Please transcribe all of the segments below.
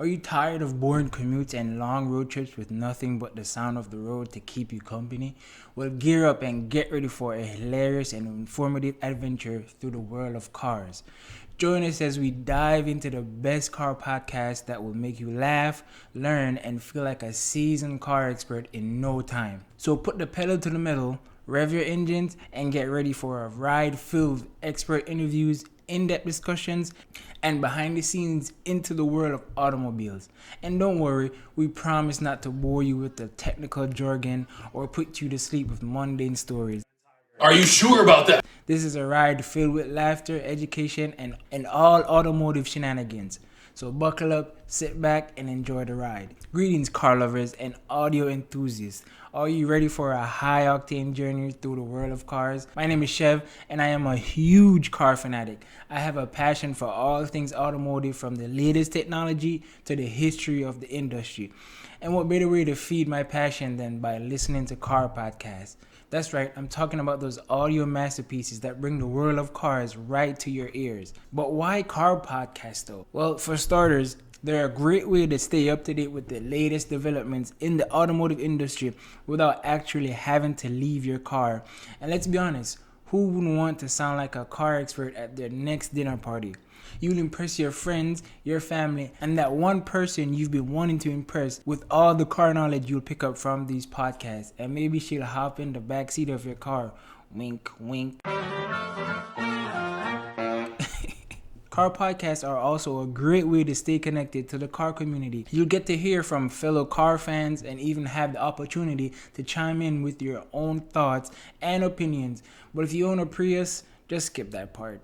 Are you tired of boring commutes and long road trips with nothing but the sound of the road to keep you company? Well, gear up and get ready for a hilarious and informative adventure through the world of cars. Join us as we dive into the best car podcast that will make you laugh, learn, and feel like a seasoned car expert in no time. So put the pedal to the metal, rev your engines, and get ready for a ride filled with expert interviews, in-depth discussions, and behind the scenes into the world of automobiles. And don't worry, we promise not to bore you with the technical jargon or put you to sleep with mundane stories. Are you sure about that? This is a ride filled with laughter, education, and all automotive shenanigans. So buckle up, sit back, and enjoy the ride. Greetings, car lovers and audio enthusiasts. Are you ready for a high-octane journey through the world of cars? My name is Chev, and I am a huge car fanatic. I have a passion for all things automotive, from the latest technology to the history of the industry. And what better way to feed my passion than by listening to car podcasts? That's right, I'm talking about those audio masterpieces that bring the world of cars right to your ears. But why car podcasts though? Well, for starters, they're a great way to stay up to date with the latest developments in the automotive industry without actually having to leave your car. And let's be honest, who wouldn't want to sound like a car expert at their next dinner party? You'll impress your friends, your family, and that one person you've been wanting to impress with all the car knowledge you'll pick up from these podcasts. And maybe she'll hop in the backseat of your car. Wink, wink. Car podcasts are also a great way to stay connected to the car community. You'll get to hear from fellow car fans and even have the opportunity to chime in with your own thoughts and opinions. But if you own a Prius, just skip that part.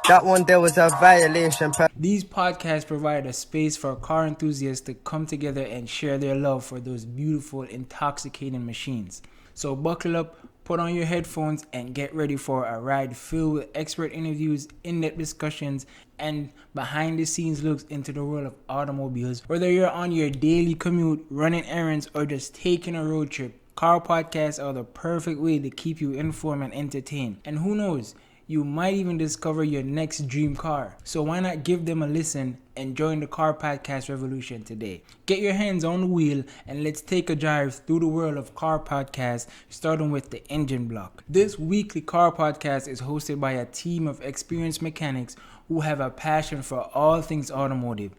That one there was a violation. These podcasts provide a space for car enthusiasts to come together and share their love for those beautiful, intoxicating machines. So buckle up, put on your headphones, and get ready for a ride filled with expert interviews, in-depth discussions, and behind-the-scenes looks into the world of automobiles. Whether you're on your daily commute, running errands, or just taking a road trip, car podcasts are the perfect way to keep you informed and entertained. And who knows, you might even discover your next dream car. So why not give them a listen and join the car podcast revolution today? Get your hands on the wheel and let's take a drive through the world of car podcasts, starting with the engine block. This weekly car podcast is hosted by a team of experienced mechanics who have a passion for all things automotive.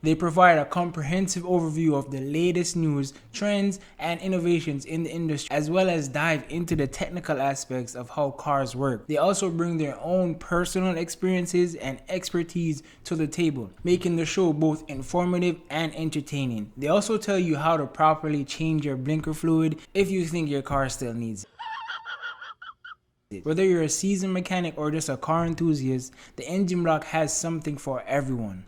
They provide a comprehensive overview of the latest news, trends, and innovations in the industry, as well as dive into the technical aspects of how cars work. They also bring their own personal experiences and expertise to the table, making the show both informative and entertaining. They also tell you how to properly change your blinker fluid if you think your car still needs it. Whether you're a seasoned mechanic or just a car enthusiast, the engine block has something for everyone.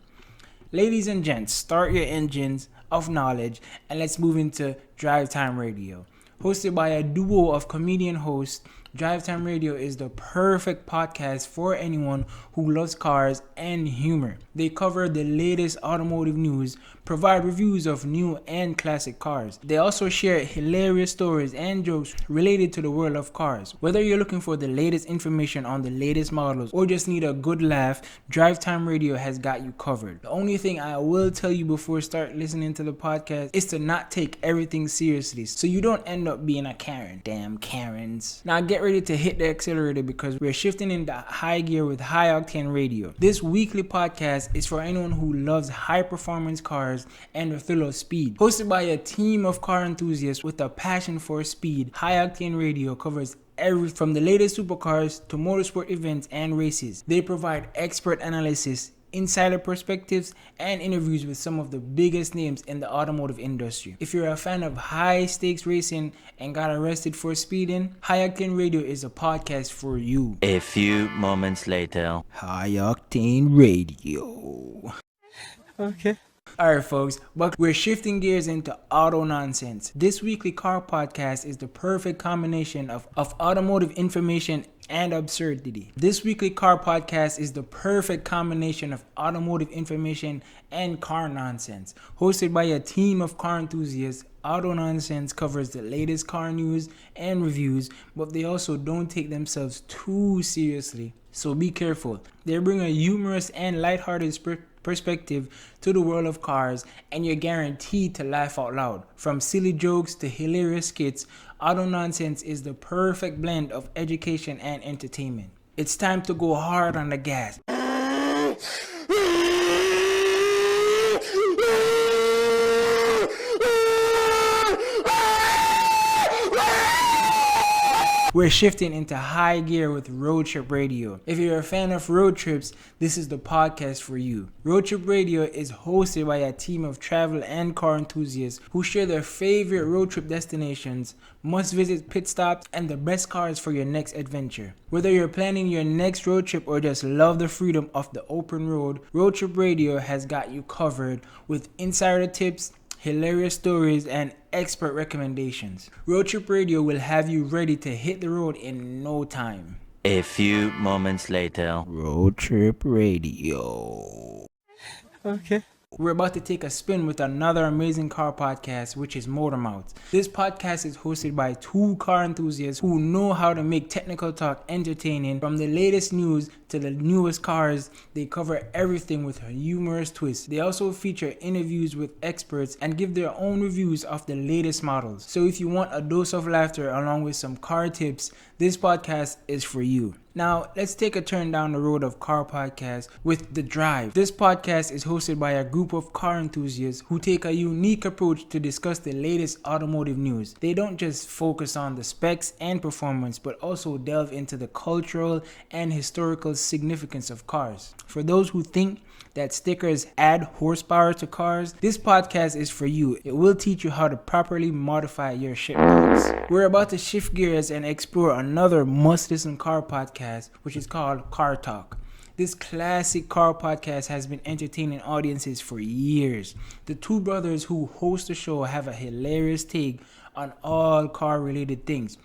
Ladies and gents, start your engines of knowledge and let's move into Drive Time Radio. Hosted by a duo of comedian hosts, Drive Time Radio is the perfect podcast for anyone who loves cars and humor. They cover the latest automotive news, provide reviews of new and classic cars. They also share hilarious stories and jokes related to the world of cars. Whether you're looking for the latest information on the latest models or just need a good laugh, Drive Time Radio has got you covered. The only thing I will tell you before you start listening to the podcast is to not take everything seriously so you don't end up being a Karen. Damn Karens. Now get ready to hit the accelerator because we're shifting into high gear with High Octane Radio. This weekly podcast is for anyone who loves high performance cars and the thrill of speed. Hosted by a team of car enthusiasts with a passion for speed, High Octane Radio covers everything from the latest supercars to motorsport events and races. They provide expert analysis, insider perspectives, and interviews with some of the biggest names in the automotive industry. If you're a fan of high stakes racing and got arrested for speeding, High Octane Radio is a podcast for you. A few moments later. High Octane Radio. Okay. Alright folks, but we're shifting gears into auto nonsense. This weekly car podcast is the perfect combination of automotive information and absurdity. This weekly car podcast is the perfect combination of automotive information and car nonsense. Hosted by a team of car enthusiasts, Auto Nonsense covers the latest car news and reviews, but they also don't take themselves too seriously. So be careful. They bring a humorous and lighthearted perspective to the world of cars, and you're guaranteed to laugh out loud. From silly jokes to hilarious skits, Auto Nonsense is the perfect blend of education and entertainment. It's time to go hard on the gas. We're shifting into high gear with Road Trip Radio. If you're a fan of road trips, this is the podcast for you. Road Trip Radio is hosted by a team of travel and car enthusiasts who share their favorite road trip destinations, must-visit pit stops, and the best cars for your next adventure. Whether you're planning your next road trip or just love the freedom of the open road, Road Trip Radio has got you covered with insider tips, hilarious stories, and expert recommendations. Road Trip Radio will have you ready to hit the road in no time. A few moments later. Road Trip Radio. Okay. We're about to take a spin with another amazing car podcast, which is Motor Mouth. This podcast is hosted by two car enthusiasts who know how to make technical talk entertaining. From the latest news to the newest cars, they cover everything with a humorous twist. They also feature interviews with experts and give their own reviews of the latest models. So if you want a dose of laughter along with some car tips, this podcast is for you. Now, let's take a turn down the road of car podcasts with The Drive. This podcast is hosted by a group of car enthusiasts who take a unique approach to discuss the latest automotive news. They don't just focus on the specs and performance, but also delve into the cultural and historical significance of cars. For those who think that stickers add horsepower to cars, this podcast is for you. It will teach you how to properly modify your shit box. We're about to shift gears and explore another must-listen car podcast, which is called Car Talk. This classic car podcast has been entertaining audiences for years. The two brothers who host the show have a hilarious take on all car-related things,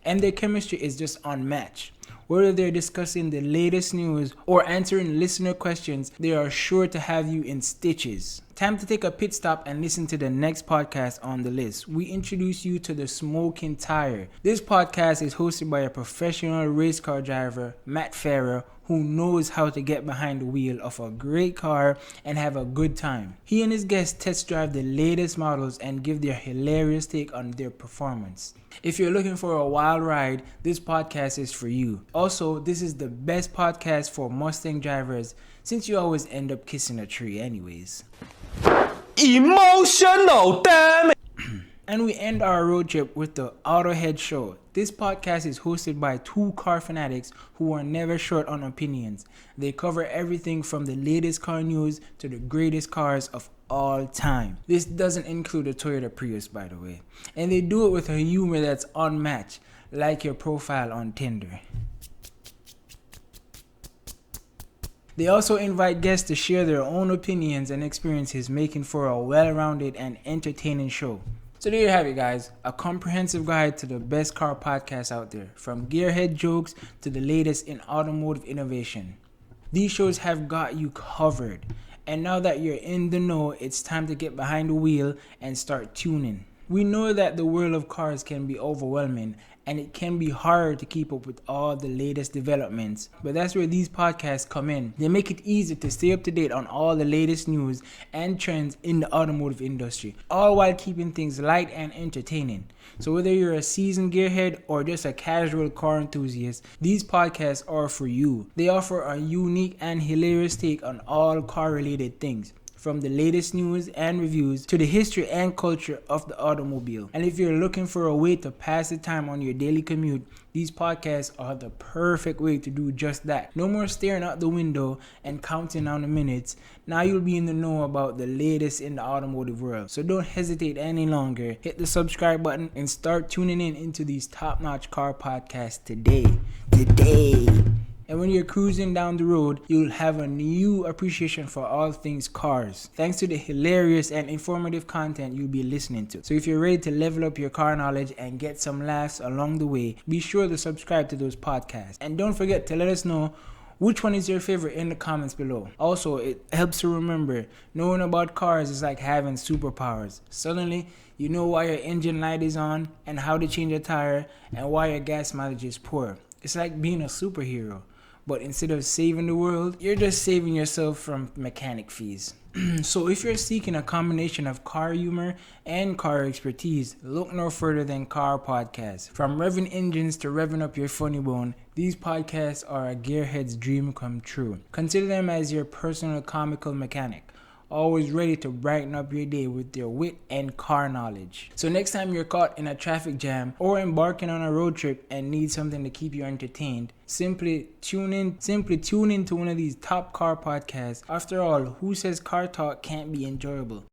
and their chemistry is just unmatched. Whether they're discussing the latest news or answering listener questions, they are sure to have you in stitches. Time to take a pit stop and listen to the next podcast on the list. We introduce you to the Smoking Tire. This podcast is hosted by a professional race car driver, Matt Farah, who knows how to get behind the wheel of a great car and have a good time. He and his guests test drive the latest models and give their hilarious take on their performance. If you're looking for a wild ride, this podcast is for you. Also, this is the best podcast for Mustang drivers since you always end up kissing a tree anyways. Emotional, damn it! And we end our road trip with the Autohead Show. This podcast is hosted by two car fanatics who are never short on opinions. They cover everything from the latest car news to the greatest cars of all time. This doesn't include a Toyota Prius, by the way. And they do it with a humor that's unmatched, like your profile on Tinder. They also invite guests to share their own opinions and experiences, making for a well-rounded and entertaining show. So there you have it, guys. A comprehensive guide to the best car podcasts out there, from gearhead jokes to the latest in automotive innovation. These shows have got you covered. And now that you're in the know, it's time to get behind the wheel and start tuning. We know that the world of cars can be overwhelming and it can be hard to keep up with all the latest developments, but that's where these podcasts come in. They make it easy to stay up to date on all the latest news and trends in the automotive industry, all while keeping things light and entertaining. So whether you're a seasoned gearhead or just a casual car enthusiast, these podcasts are for you. They offer a unique and hilarious take on all car related things, from the latest news and reviews to the history and culture of the automobile. And if you're looking for a way to pass the time on your daily commute, these podcasts are the perfect way to do just that. No more staring out the window and counting down the minutes. Now you'll be in the know about the latest in the automotive world. So don't hesitate any longer. Hit the subscribe button and start tuning in into these top-notch car podcasts today. And when you're cruising down the road, you'll have a new appreciation for all things cars, thanks to the hilarious and informative content you'll be listening to. So if you're ready to level up your car knowledge and get some laughs along the way, be sure to subscribe to those podcasts. And don't forget to let us know which one is your favorite in the comments below. Also, it helps to remember, knowing about cars is like having superpowers. Suddenly, you know why your engine light is on and how to change a tire and why your gas mileage is poor. It's like being a superhero. but instead of saving the world, you're just saving yourself from mechanic fees. So if you're seeking a combination of car humor and car expertise, look no further than Car Podcasts. From revving engines to revving up your funny bone, these podcasts are a gearhead's dream come true. Consider them as your personal comical mechanic, always ready to brighten up your day with their wit and car knowledge. So next time you're caught in a traffic jam or embarking on a road trip and need something to keep you entertained, simply tune in to one of these top car podcasts. After all, who says car talk can't be enjoyable?